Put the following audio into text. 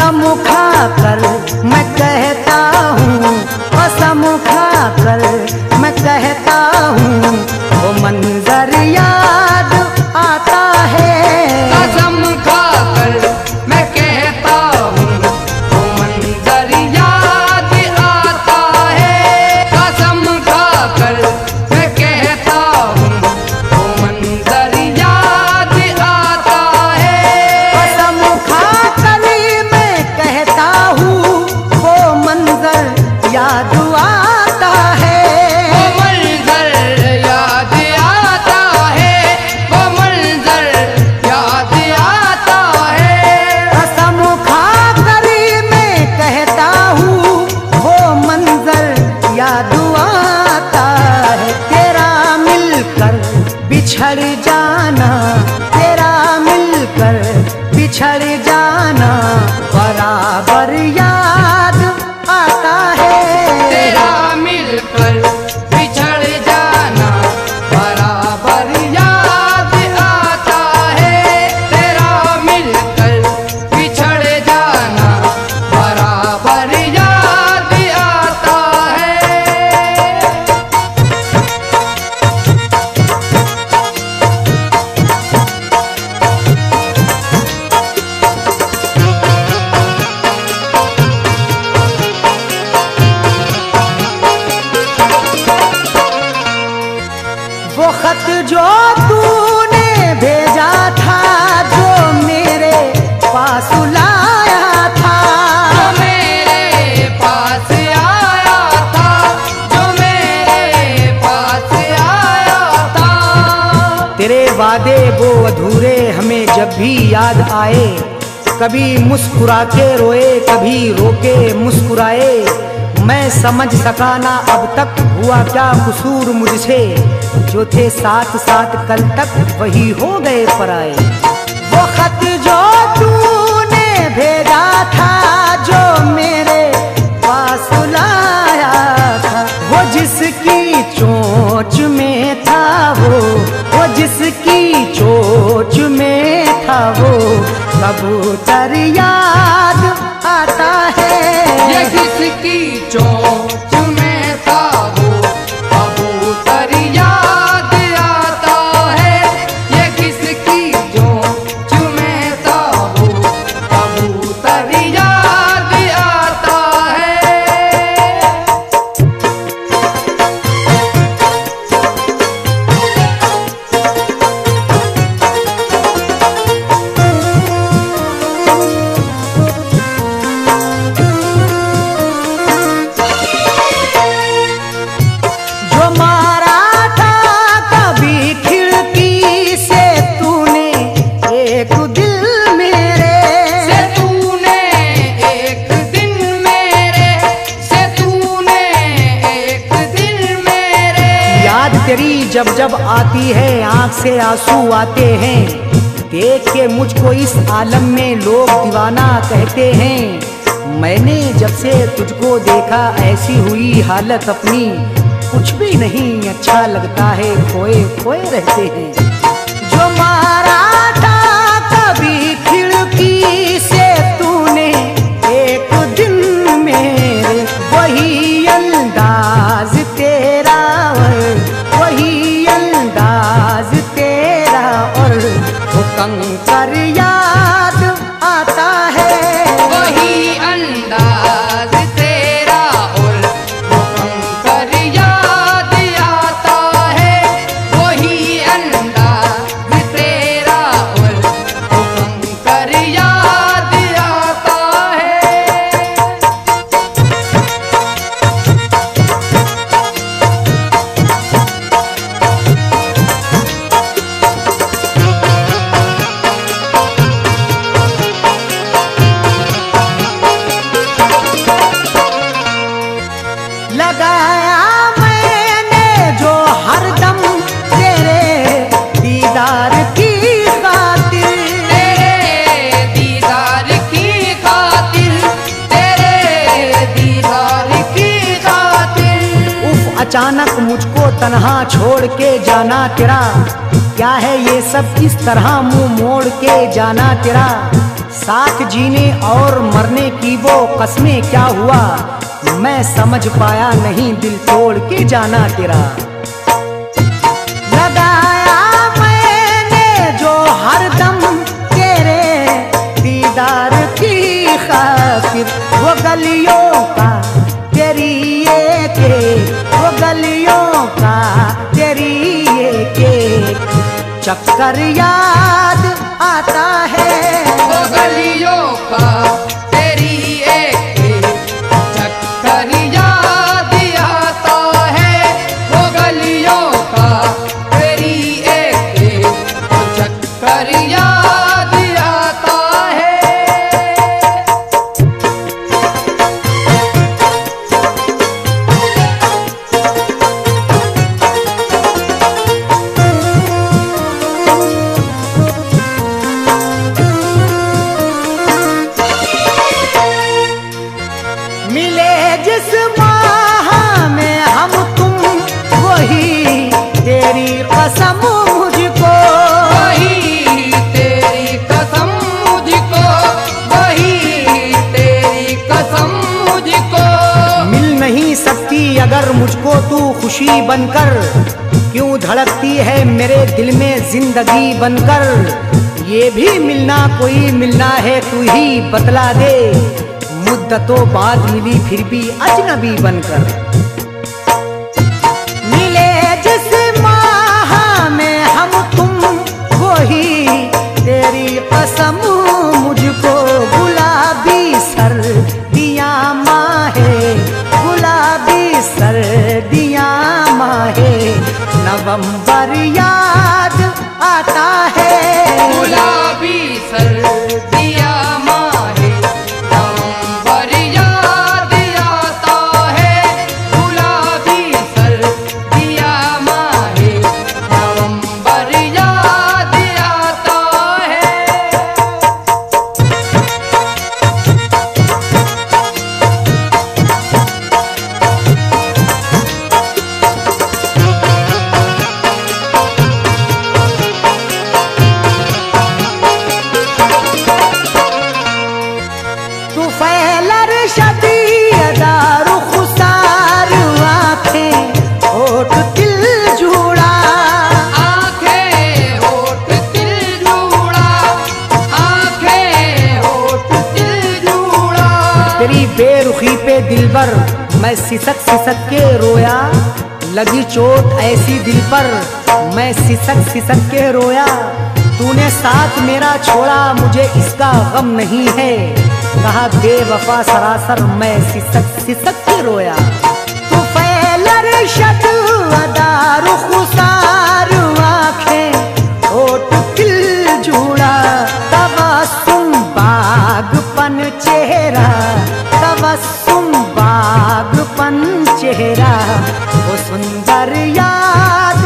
कसम खाकर मैं कहता हूँ, कसम खाकर मैं कहता हूँ, वो मंजर याद आता है। कसम खाकर मैं कहता हूँ, वो मंजर याद आता है। कसम खाकर मैं कहता हूँ, वो मंजर याद आता है। कसम खाकर मैं कहता हूँ, वो मंजर याद आता है। वो मंजर याद आता है, वो मंजर याद आता है। कसम खाकर मैं कहता हूँ, वो मंजर याद आता है। तेरा मिलकर बिछड़ जाना, तेरा मिलकर बिछड़ जाना बराबर याद आता है। तेरा मिलकर बिछड़ जाना बराबर याद आता है। तेरा मिलकर बिछड़ जाना बराबर याद आता है। वो खत जो तूने भेजा था, जो मेरे पास लाया था, जो मेरे पास आया था, जो मेरे पास आया था। तेरे वादे वो अधूरे हमें जब भी याद आए, कभी मुस्कुरा के रोए, कभी रोके मुस्कुराए। मैं समझ सका ना अब तक हुआ क्या कसूर मुझसे, जो थे साथ साथ कल तक वही हो गए पराए। वो खत जो तूने भेजा था, जो मेरे पास लाया था, वो जिसकी चोंच में था, वो जिसकी चोंच में था, वो कबूतर याद आता है। ये किसकी चोंच में था, वो कबूतर याद आता है। ये किसकी चोंच में था, वो कबूतर याद आता है। जो मारा था कभी खिड़की से तूने एक दिल मेरे, से तूने एक दिन मेरे, से तूने एक दिन मेरे। याद तेरी जब जब आती है आंख से आंसू आते हैं। देख के मुझको इस आलम में लोग दीवाना कहते हैं। मैंने जब से तुझको देखा ऐसी हुई हालत अपनी, कुछ भी नहीं अच्छा लगता है, खोए खोए रहते हैं। जो मारा था कभी खिड़की से तूने एक दिन मेरे, वही अंदाज तेरा और वही अंदाज तेरा, और वो कंकर याद आता है। वही अंदाज तेरा और वो कंकर याद आता है। वही अंदाज तेरा और वो कंकर याद आता है। लगाया मैंने जो हरदम तेरे दीदार की खातिर, तेरे दीदार की खातिर, तेरे दीदार की खातिर। उफ अचानक मुझको तन्हा छोड़ के जाना तेरा, क्या है ये सब इस तरह मुंह मोड़ के जाना तेरा। साथ जीने और मरने की वो कसमें क्या हुआ, मैं समझ पाया नहीं, दिल तोड़ के जाना तेरा। लगाया मैंने जो हरदम तेरे दीदार की खातिर, वो गलियों का तेरी ये के, वो गलियों का तेरी ये के चक्कर याद आता है। वो गलियों का तेरी एक चक्कर याद आता है, वो गलियों का तेरी एक चक्कर याद आता है। मिले जिस माह में हम तुम, वही तेरी कसम मुझको, वही तेरी कसम मुझको, वही तेरी कसम मुझको। मिल नहीं सकती अगर मुझको तू खुशी बनकर, क्यों धड़कती है मेरे दिल में जिंदगी बनकर। ये भी मिलना कोई मिलना है, तू ही बतला दे, मुद्दतों बाद मिली फिर भी अजनबी बनकर। मिले जिस माह में हम तुम, वही तेरी कसम मुझको, गुलाबी सर्दियाँ माहे, गुलाबी सर्दियाँ माहे नवंबर याद आता है। गुलाबी सर्दियाँ माहे नवंबर याद आता है, गुलाबी सर्दियाँ माहे नवंबर याद आता है। तू फैलर शदीदार खुसार आंखें होठ दिल जुड़ा, आंखें होठ दिल जुड़ा, आंखें होठ दिल जुड़ा। तेरी बेरुखी पे दिलबर मैं सिसक सिसक के रोया, लगी चोट ऐसी दिल पर मैं सिसक सिसक के रोया। तूने साथ मेरा छोड़ा मुझे इसका गम नहीं है, कहा बेवफा सरासर मैं सिसक सिसक के रोया। तू फैलर शदीदार खुसार आंखें होठ दिल जुड़ा, तबस्सुम बागपन चेहरा, तबस्सुम बागपन चेहरा, वो सुंदर याद